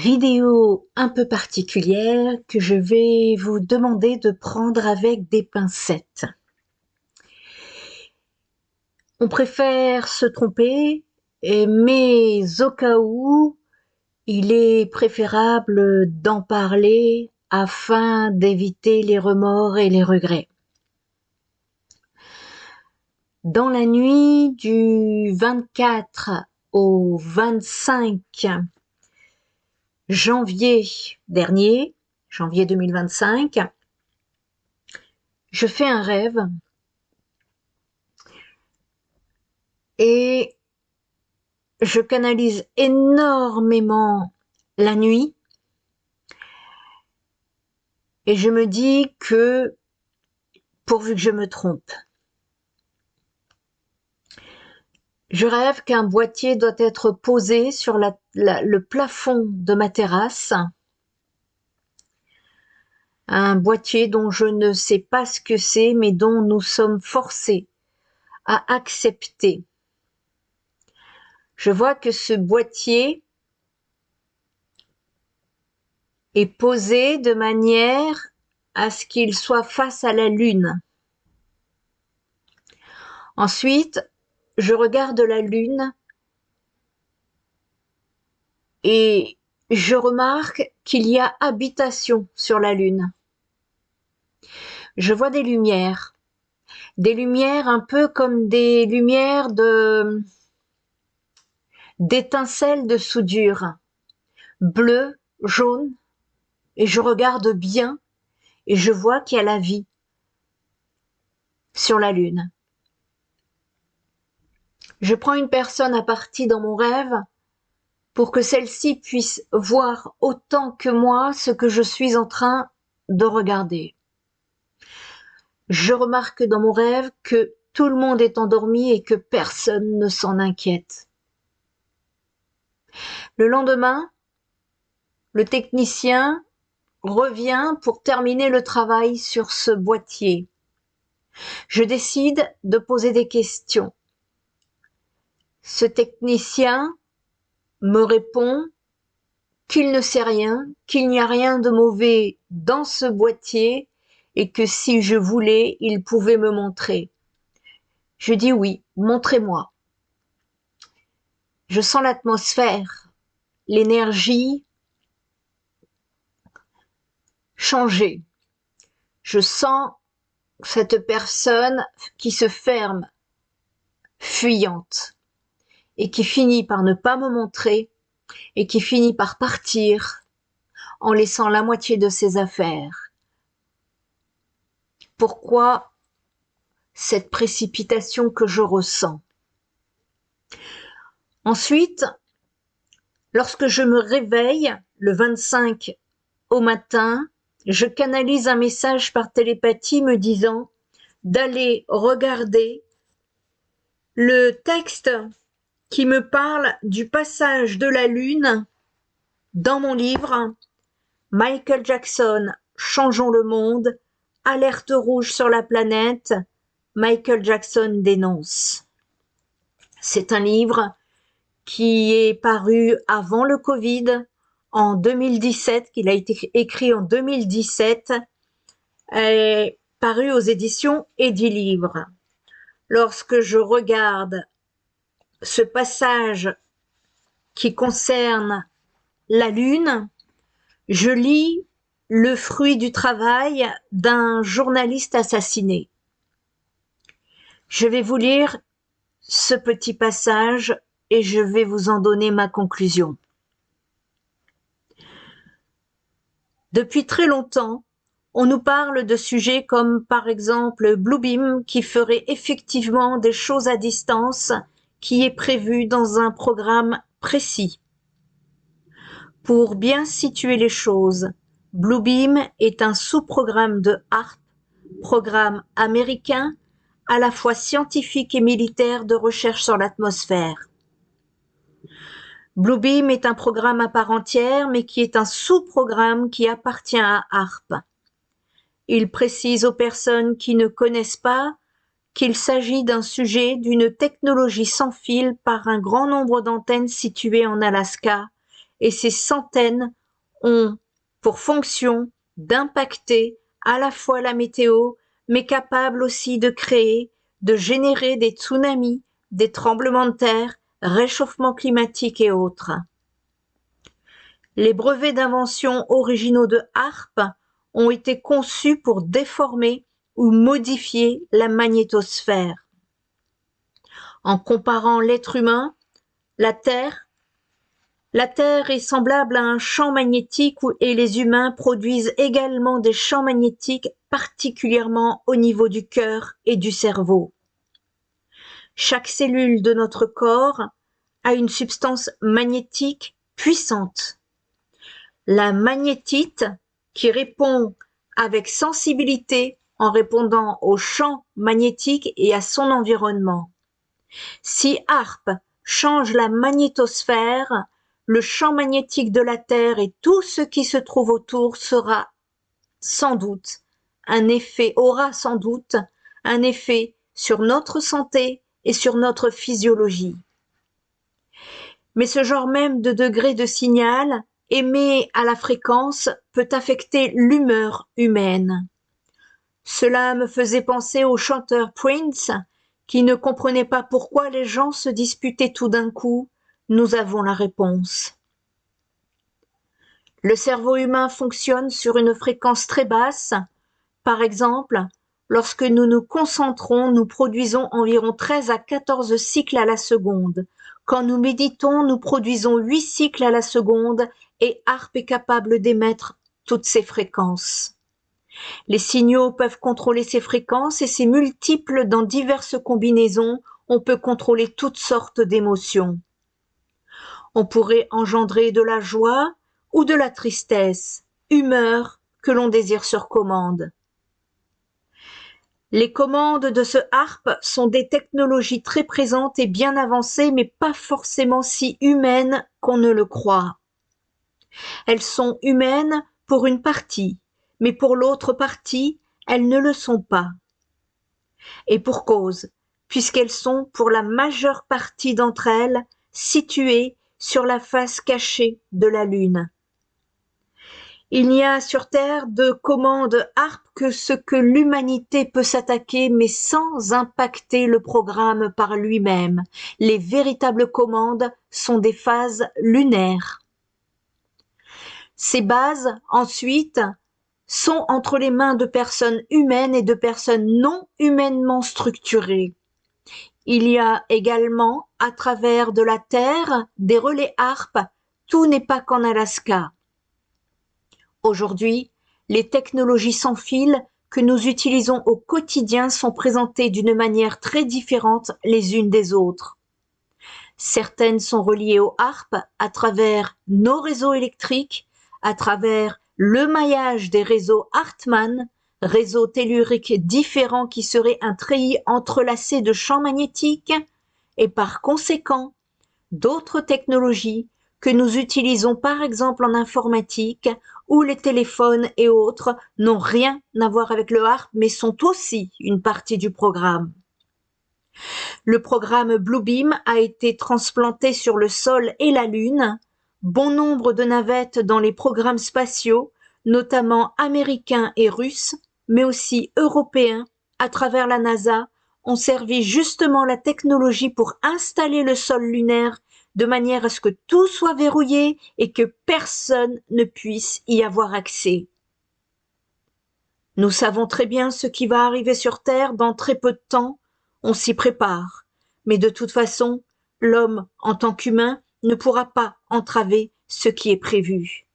Vidéo un peu particulière que je vais vous demander de prendre avec des pincettes. On préfère se tromper, mais au cas où, il est préférable d'en parler afin d'éviter les remords et les regrets. Dans la nuit du 24 au 25 janvier dernier, janvier 2025, je fais un rêve et je canalise énormément la nuit et je me dis que pourvu que je me trompe. Je rêve qu'un boîtier doit être posé sur le plafond de ma terrasse. Un boîtier dont je ne sais pas ce que c'est, mais dont nous sommes forcés à accepter. Je vois que ce boîtier est posé de manière à ce qu'il soit face à la lune. Ensuite, je regarde la lune et je remarque qu'il y a habitation sur la lune. Je vois des lumières un peu comme des lumières d'étincelles de soudure, bleu, jaune, et je regarde bien et je vois qu'il y a la vie sur la lune. Je prends une personne à partie dans mon rêve pour que celle-ci puisse voir autant que moi ce que je suis en train de regarder. Je remarque dans mon rêve que tout le monde est endormi et que personne ne s'en inquiète. Le lendemain, le technicien revient pour terminer le travail sur ce boîtier. Je décide de poser des questions. Ce technicien me répond qu'il ne sait rien, qu'il n'y a rien de mauvais dans ce boîtier et que si je voulais, il pouvait me montrer. Je dis oui, montrez-moi. Je sens l'atmosphère, l'énergie changer. Je sens cette personne qui se ferme, fuyante, et qui finit par ne pas me montrer, et qui finit par partir en laissant la moitié de ses affaires. Pourquoi cette précipitation que je ressens? Ensuite, lorsque je me réveille, le 25 au matin, je canalise un message par télépathie me disant d'aller regarder le texte qui me parle du passage de la Lune dans mon livre Michael Jackson, Changeons le monde, alerte rouge sur la planète, Michael Jackson dénonce. C'est un livre qui est paru avant le Covid, en 2017, qu'il a été écrit en 2017, est paru aux éditions Edilivre. Lorsque je regarde ce passage qui concerne la Lune, je lis le fruit du travail d'un journaliste assassiné. Je vais vous lire ce petit passage et je vais vous en donner ma conclusion. Depuis très longtemps, on nous parle de sujets comme par exemple Bluebeam qui ferait effectivement des choses à distance qui est prévu dans un programme précis. Pour bien situer les choses, Bluebeam est un sous-programme de HARP, programme américain à la fois scientifique et militaire de recherche sur l'atmosphère. Bluebeam est un programme à part entière, mais qui est un sous-programme qui appartient à HARP. Il précise aux personnes qui ne connaissent pas qu'il s'agit d'un sujet d'une technologie sans fil par un grand nombre d'antennes situées en Alaska et ces centaines ont pour fonction d'impacter à la fois la météo, mais capables aussi de créer, de générer des tsunamis, des tremblements de terre, réchauffement climatique et autres. Les brevets d'invention originaux de HAARP ont été conçus pour déformer ou modifier la magnétosphère. En comparant l'être humain, la Terre est semblable à un champ magnétique et les humains produisent également des champs magnétiques, particulièrement au niveau du cœur et du cerveau. Chaque cellule de notre corps a une substance magnétique puissante. La magnétite, qui répond avec sensibilité en répondant au champ magnétique et à son environnement. Si HAARP change la magnétosphère, le champ magnétique de la Terre et tout ce qui se trouve autour aura sans doute un effet sur notre santé et sur notre physiologie. Mais ce genre même de degré de signal émet à la fréquence peut affecter l'humeur humaine. Cela me faisait penser au chanteur Prince qui ne comprenait pas pourquoi les gens se disputaient tout d'un coup. Nous avons la réponse. Le cerveau humain fonctionne sur une fréquence très basse. Par exemple, lorsque nous nous concentrons, nous produisons environ 13 à 14 cycles à la seconde. Quand nous méditons, nous produisons 8 cycles à la seconde et HAARP est capable d'émettre toutes ces fréquences. Les signaux peuvent contrôler ces fréquences et c'est multiple dans diverses combinaisons. On peut contrôler toutes sortes d'émotions. On pourrait engendrer de la joie ou de la tristesse, humeur que l'on désire sur commande. Les commandes de ce HAARP sont des technologies très présentes et bien avancées, mais pas forcément si humaines qu'on ne le croit. Elles sont humaines pour une partie, mais pour l'autre partie, elles ne le sont pas. Et pour cause, puisqu'elles sont pour la majeure partie d'entre elles situées sur la face cachée de la Lune. Il n'y a sur Terre de commande HAARP que ce que l'humanité peut s'attaquer, mais sans impacter le programme par lui-même. Les véritables commandes sont des phases lunaires. Ces bases, ensuite, sont entre les mains de personnes humaines et de personnes non humainement structurées. Il y a également, à travers de la Terre, des relais HAARP. Tout n'est pas qu'en Alaska. Aujourd'hui, les technologies sans fil que nous utilisons au quotidien sont présentées d'une manière très différente les unes des autres. Certaines sont reliées au HAARP à travers nos réseaux électriques, à travers le maillage des réseaux Hartmann, réseaux telluriques différents qui seraient un treillis entrelacé de champs magnétiques, et par conséquent, d'autres technologies que nous utilisons par exemple en informatique, où les téléphones et autres n'ont rien à voir avec le HAARP, mais sont aussi une partie du programme. Le programme Bluebeam a été transplanté sur le sol et la Lune. Bon nombre de navettes dans les programmes spatiaux, notamment américains et russes, mais aussi européens, à travers la NASA, ont servi justement la technologie pour installer le sol lunaire de manière à ce que tout soit verrouillé et que personne ne puisse y avoir accès. Nous savons très bien ce qui va arriver sur Terre dans très peu de temps, on s'y prépare, mais de toute façon, l'homme, en tant qu'humain, ne pourra pas entraver ce qui est prévu.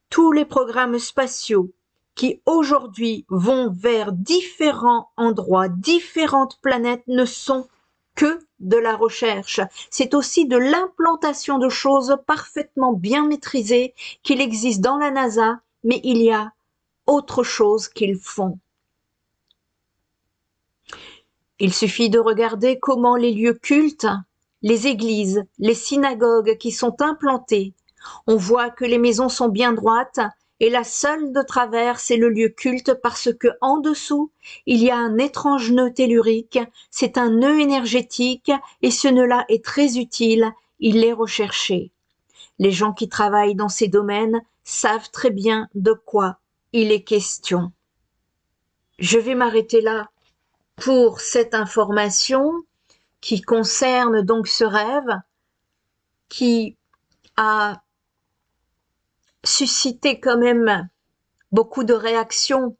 Tous les programmes spatiaux qui aujourd'hui vont vers différents endroits, différentes planètes, ne sont que de la recherche. C'est aussi de l'implantation de choses parfaitement bien maîtrisées qu'il existe dans la NASA, mais il y a autre chose qu'ils font. Il suffit de regarder comment les lieux cultes, les églises, les synagogues qui sont implantées, on voit que les maisons sont bien droites et la seule de travers, c'est le lieu culte parce que en dessous, il y a un étrange nœud tellurique, c'est un nœud énergétique et ce nœud-là est très utile, il est recherché. Les gens qui travaillent dans ces domaines savent très bien de quoi il est question. Je vais m'arrêter là pour cette information qui concerne donc ce rêve qui a suscité quand même beaucoup de réactions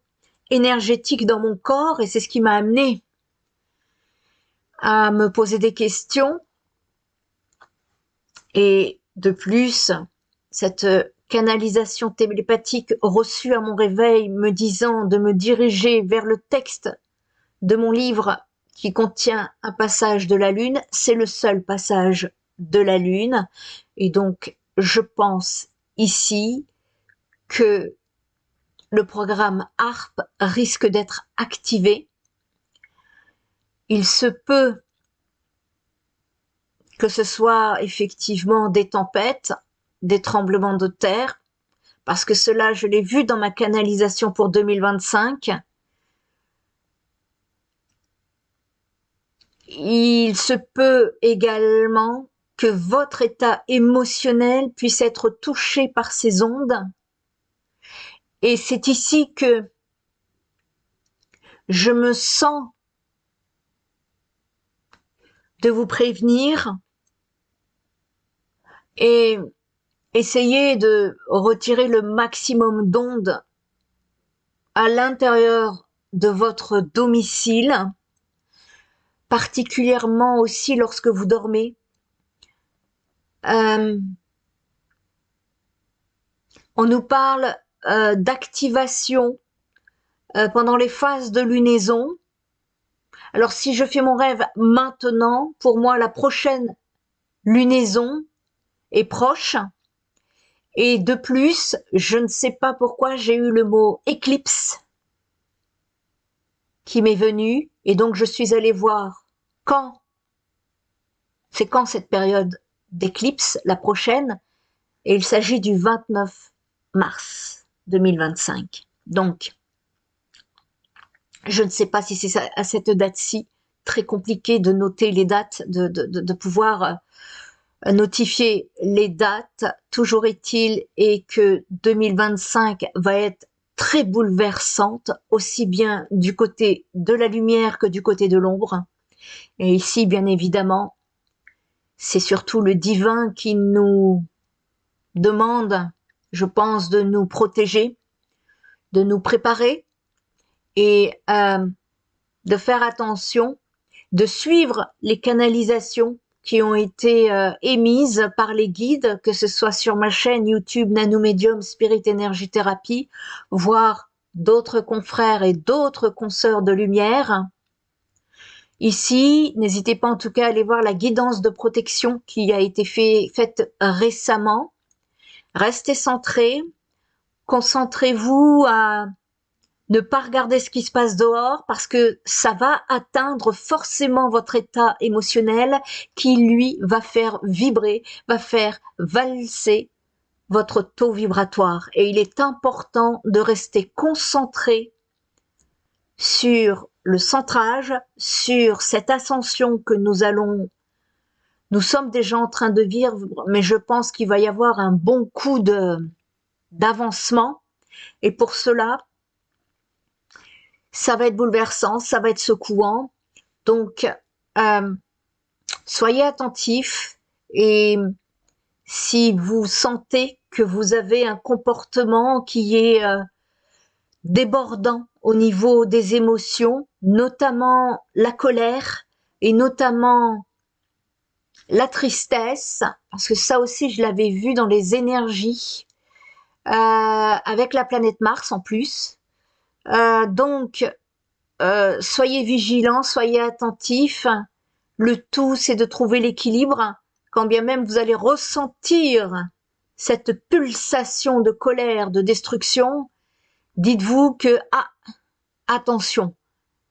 énergétiques dans mon corps et c'est ce qui m'a amené à me poser des questions. Et de plus, cette canalisation télépathique reçue à mon réveil me disant de me diriger vers le texte de mon livre qui contient un passage de la Lune, c'est le seul passage de la Lune. Et donc, je pense ici que le programme HARP risque d'être activé. Il se peut que ce soit effectivement des tempêtes, des tremblements de terre, parce que cela, je l'ai vu dans ma canalisation pour 2025. Il se peut également que votre état émotionnel puisse être touché par ces ondes. Et c'est ici que je me sens de vous prévenir et essayer de retirer le maximum d'ondes à l'intérieur de votre domicile, particulièrement aussi lorsque vous dormez. On nous parle d'activation pendant les phases de lunaison. Alors si je fais mon rêve maintenant, pour moi la prochaine lunaison est proche. Et de plus, je ne sais pas pourquoi j'ai eu le mot éclipse qui m'est venu et donc je suis allée voir c'est quand cette période d'éclipse, la prochaine, et il s'agit du 29 mars 2025. Donc, je ne sais pas si c'est à cette date-ci, très compliqué de noter les dates, de pouvoir notifier les dates. Toujours est-il et que 2025 va être très bouleversante, aussi bien du côté de la lumière que du côté de l'ombre. Et ici, bien évidemment, c'est surtout le divin qui nous demande, je pense, de nous protéger, de nous préparer et de faire attention, de suivre les canalisations qui ont été émises par les guides, que ce soit sur ma chaîne YouTube Nanomédium Spirit Energy Therapy, voire d'autres confrères et d'autres consoeurs de lumière. Ici, n'hésitez pas en tout cas à aller voir la guidance de protection qui a été faite récemment. Restez centrés, concentrez-vous à ne pas regarder ce qui se passe dehors parce que ça va atteindre forcément votre état émotionnel qui, lui, va faire vibrer, va faire valser votre taux vibratoire. Et il est important de rester concentré sur le centrage, sur cette ascension que nous sommes déjà en train de vivre, mais je pense qu'il va y avoir un bon coup d'avancement. Et pour cela, ça va être bouleversant, ça va être secouant. Donc, soyez attentifs et si vous sentez que vous avez un comportement qui est débordant au niveau des émotions, notamment la colère et notamment la tristesse, parce que ça aussi je l'avais vu dans les énergies avec la planète Mars en plus. Donc, soyez vigilants, soyez attentifs. Le tout, c'est de trouver l'équilibre, quand bien même vous allez ressentir cette pulsation de colère, de destruction. Dites-vous que, attention,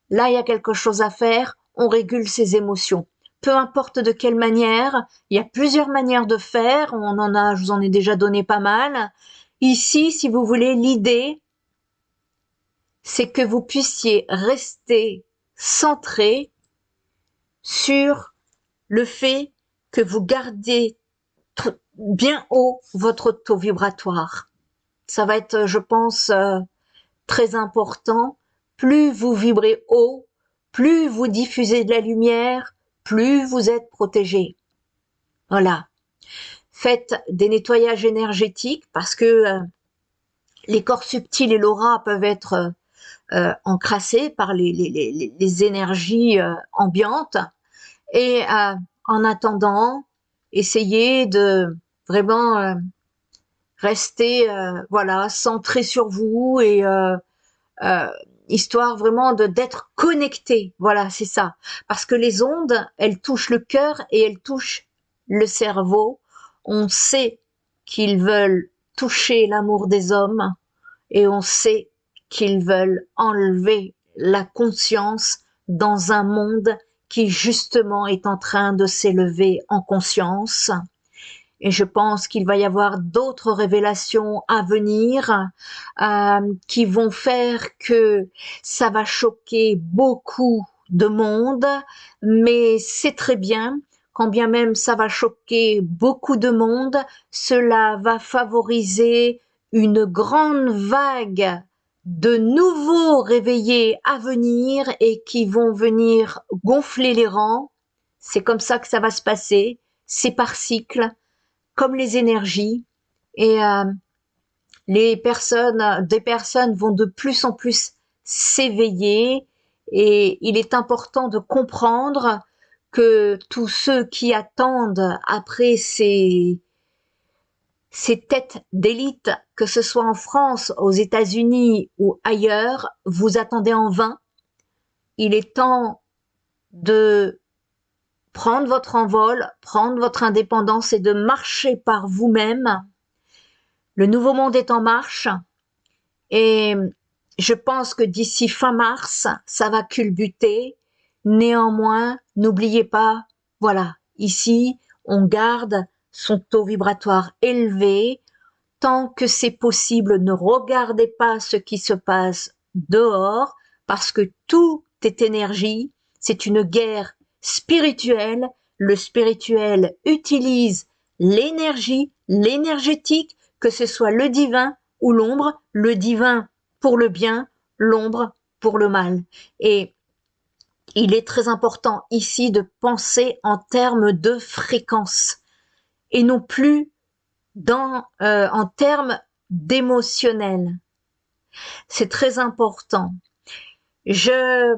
là, il y a quelque chose à faire, on régule ses émotions. Peu importe de quelle manière, il y a plusieurs manières de faire, je vous en ai déjà donné pas mal. Ici, si vous voulez, l'idée, c'est que vous puissiez rester centré sur le fait que vous gardez bien haut votre taux vibratoire. Ça va être, je pense, très important. Plus vous vibrez haut, plus vous diffusez de la lumière, plus vous êtes protégé. Voilà. Faites des nettoyages énergétiques parce que les corps subtils et l'aura peuvent être encrassés par les énergies ambiantes. Et en attendant, essayez de vraiment rester voilà, centré sur vous et euh, histoire vraiment d'être connecté. Voilà, c'est ça. Parce que les ondes, elles touchent le cœur et elles touchent le cerveau. On sait qu'ils veulent toucher l'amour des hommes et on sait qu'ils veulent enlever la conscience dans un monde qui justement est en train de s'élever en conscience. Et je pense qu'il va y avoir d'autres révélations à venir qui vont faire que ça va choquer beaucoup de monde, mais c'est très bien. Quand bien même ça va choquer beaucoup de monde, cela va favoriser une grande vague de nouveaux réveillés à venir et qui vont venir gonfler les rangs. C'est comme ça que ça va se passer, c'est par cycle comme les énergies et des personnes vont de plus en plus s'éveiller et il est important de comprendre que tous ceux qui attendent après ces têtes d'élite, que ce soit en France, aux États-Unis ou ailleurs, vous attendez en vain. Il est temps de prendre votre envol, prendre votre indépendance et de marcher par vous-même. Le nouveau monde est en marche et je pense que d'ici fin mars, ça va culbuter. Néanmoins, n'oubliez pas, voilà, ici, on garde son taux vibratoire élevé. Tant que c'est possible, ne regardez pas ce qui se passe dehors parce que tout est énergie. C'est une guerre spirituelle. Le spirituel utilise l'énergie, l'énergétique, que ce soit le divin ou l'ombre, le divin pour le bien, l'ombre pour le mal. Et il est très important ici de penser en termes de fréquence et non plus en termes d'émotionnel. C'est très important. Je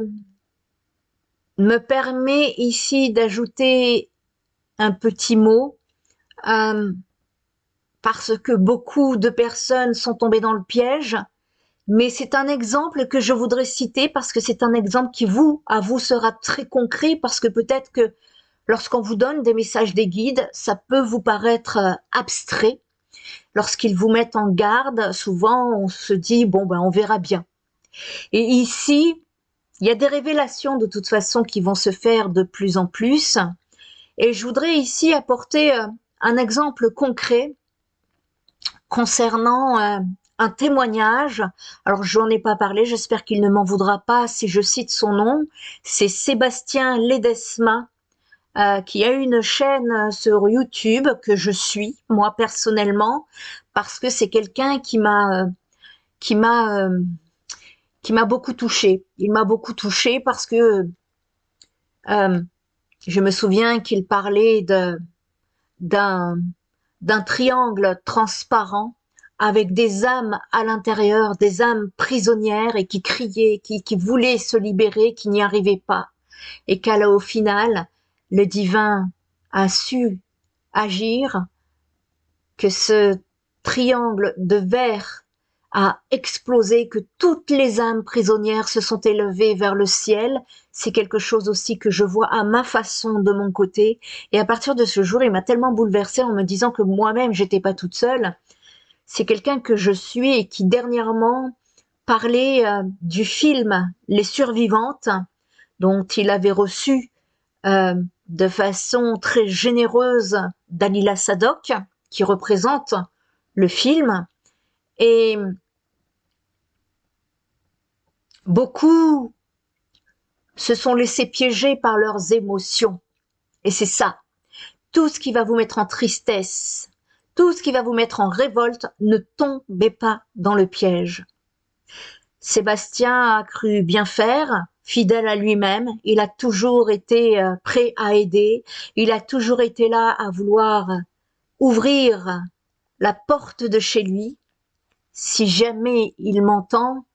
me permets ici d'ajouter un petit mot parce que beaucoup de personnes sont tombées dans le piège, mais c'est un exemple que je voudrais citer parce que c'est un exemple qui à vous sera très concret parce que peut-être que lorsqu'on vous donne des messages des guides, ça peut vous paraître abstrait. Lorsqu'ils vous mettent en garde, souvent on se dit bon ben on verra bien. Et ici, il y a des révélations de toute façon qui vont se faire de plus en plus. Et je voudrais ici apporter un exemple concret concernant un témoignage. Alors je n'en ai pas parlé, j'espère qu'il ne m'en voudra pas si je cite son nom. C'est Sébastien Ledesma qui a une chaîne sur YouTube que je suis moi personnellement parce que c'est quelqu'un qui m'a beaucoup touchée. Il m'a beaucoup touchée parce que je me souviens qu'il parlait d'un triangle transparent avec des âmes à l'intérieur, des âmes prisonnières et qui criaient, qui voulaient se libérer, qui n'y arrivaient pas. Et qu'au final, le divin a su agir, que ce triangle de verre a explosé, que toutes les âmes prisonnières se sont élevées vers le ciel. C'est quelque chose aussi que je vois à ma façon de mon côté. Et à partir de ce jour, il m'a tellement bouleversée en me disant que moi-même, j'étais pas toute seule. C'est quelqu'un que je suis et qui dernièrement parlait du film Les Survivantes, dont il avait reçu de façon très généreuse Dalila Sadok, qui représente le film. Et beaucoup se sont laissés piéger par leurs émotions. Et c'est ça. Tout ce qui va vous mettre en tristesse, tout ce qui va vous mettre en révolte, ne tombez pas dans le piège. Sébastien a cru bien faire, fidèle à lui-même, il a toujours été prêt à aider, il a toujours été là à vouloir ouvrir la porte de chez lui. Si jamais il m'entend,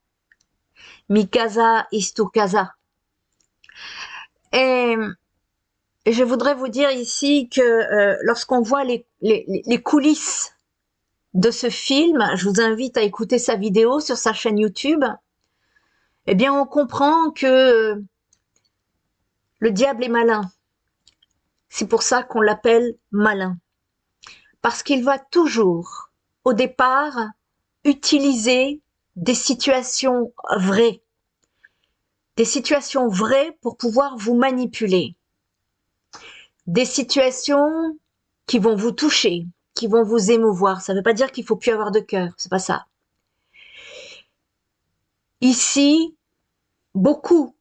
mi casa is tu casa. Et je voudrais vous dire ici que lorsqu'on voit les coulisses de ce film, je vous invite à écouter sa vidéo sur sa chaîne YouTube, eh bien on comprend que le diable est malin. C'est pour ça qu'on l'appelle malin. Parce qu'il va toujours, au départ, utiliser des situations vraies. Des situations vraies pour pouvoir vous manipuler. Des situations qui vont vous toucher, qui vont vous émouvoir. Ça ne veut pas dire qu'il faut plus avoir de cœur, c'est pas ça. Ici, beaucoup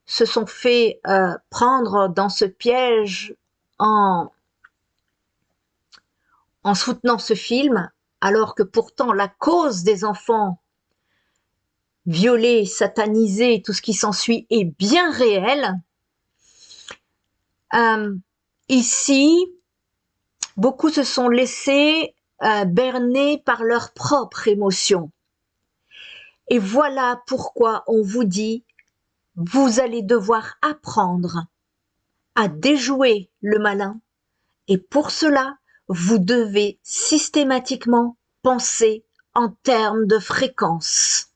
se sont fait prendre dans ce piège en soutenant ce film, alors que pourtant la cause des enfants violés, satanisés, tout ce qui s'ensuit est bien réel. Ici, beaucoup se sont laissés berner par leurs propres émotions. Et voilà pourquoi on vous dit, vous allez devoir apprendre à déjouer le malin. Et pour cela, vous devez systématiquement penser en termes de fréquence.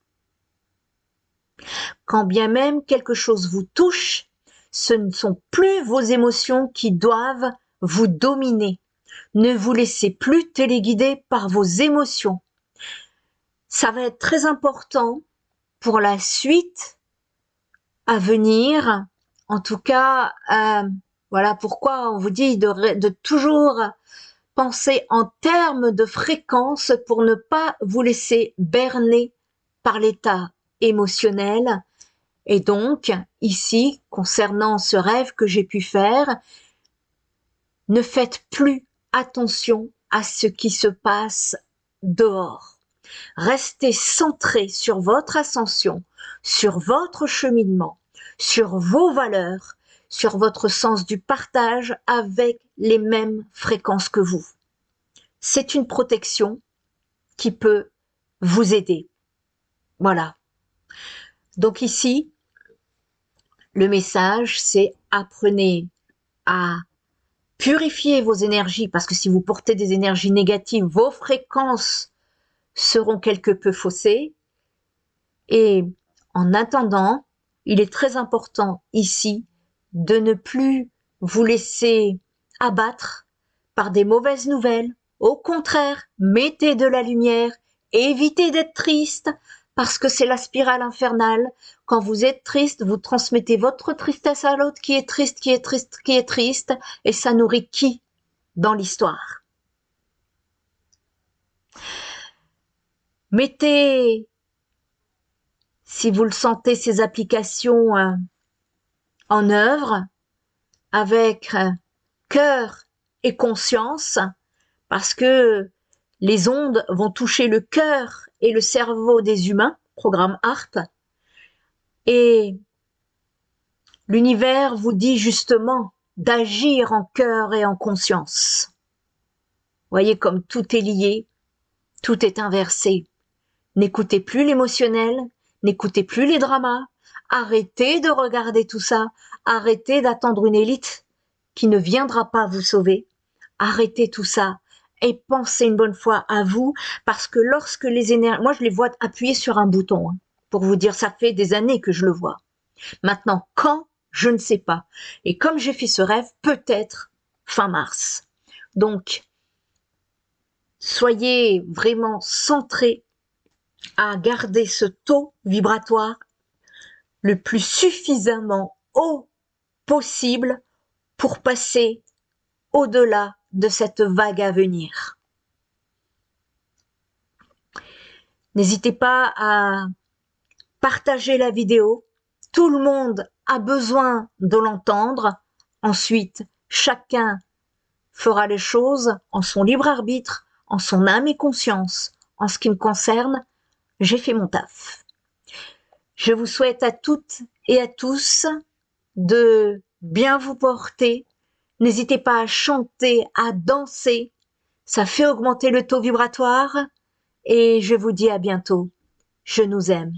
Quand bien même quelque chose vous touche, ce ne sont plus vos émotions qui doivent vous dominer. Ne vous laissez plus téléguider par vos émotions. Ça va être très important pour la suite à venir. En tout cas, voilà pourquoi on vous dit de toujours penser en termes de fréquence pour ne pas vous laisser berner par l'état émotionnel. Et donc, ici, concernant ce rêve que j'ai pu faire, ne faites plus attention à ce qui se passe dehors. Restez centré sur votre ascension, sur votre cheminement, sur vos valeurs, sur votre sens du partage avec les mêmes fréquences que vous. C'est une protection qui peut vous aider. Voilà. Donc ici, le message, c'est apprenez à purifier vos énergies, parce que si vous portez des énergies négatives, vos fréquences seront quelque peu faussées. Et en attendant, il est très important ici de ne plus vous laisser abattre par des mauvaises nouvelles. Au contraire, mettez de la lumière, évitez d'être triste, parce que c'est la spirale infernale. Quand vous êtes triste, vous transmettez votre tristesse à l'autre qui est triste, qui est triste, qui est triste, et ça nourrit qui dans l'histoire? Mettez, si vous le sentez, ces applications en œuvre avec cœur et conscience, parce que les ondes vont toucher le cœur et le cerveau des humains, programme HARP, et l'univers vous dit justement d'agir en cœur et en conscience. Voyez comme tout est lié, tout est inversé. N'écoutez plus l'émotionnel, n'écoutez plus les dramas, arrêtez de regarder tout ça, arrêtez d'attendre une élite qui ne viendra pas vous sauver, arrêtez tout ça et pensez une bonne fois à vous, parce que lorsque les énergies, moi je les vois appuyer sur un bouton, pour vous dire, ça fait des années que je le vois. Maintenant, quand? Je ne sais pas. Et comme j'ai fait ce rêve, peut-être fin mars. Donc, soyez vraiment centrés à garder ce taux vibratoire le plus suffisamment haut possible pour passer au-delà de cette vague à venir. N'hésitez pas à partager la vidéo. Tout le monde a besoin de l'entendre. Ensuite, chacun fera les choses en son libre arbitre, en son âme et conscience. En ce qui me concerne, j'ai fait mon taf. Je vous souhaite à toutes et à tous de bien vous porter. N'hésitez pas à chanter, à danser. Ça fait augmenter le taux vibratoire. Et je vous dis à bientôt. Je nous aime.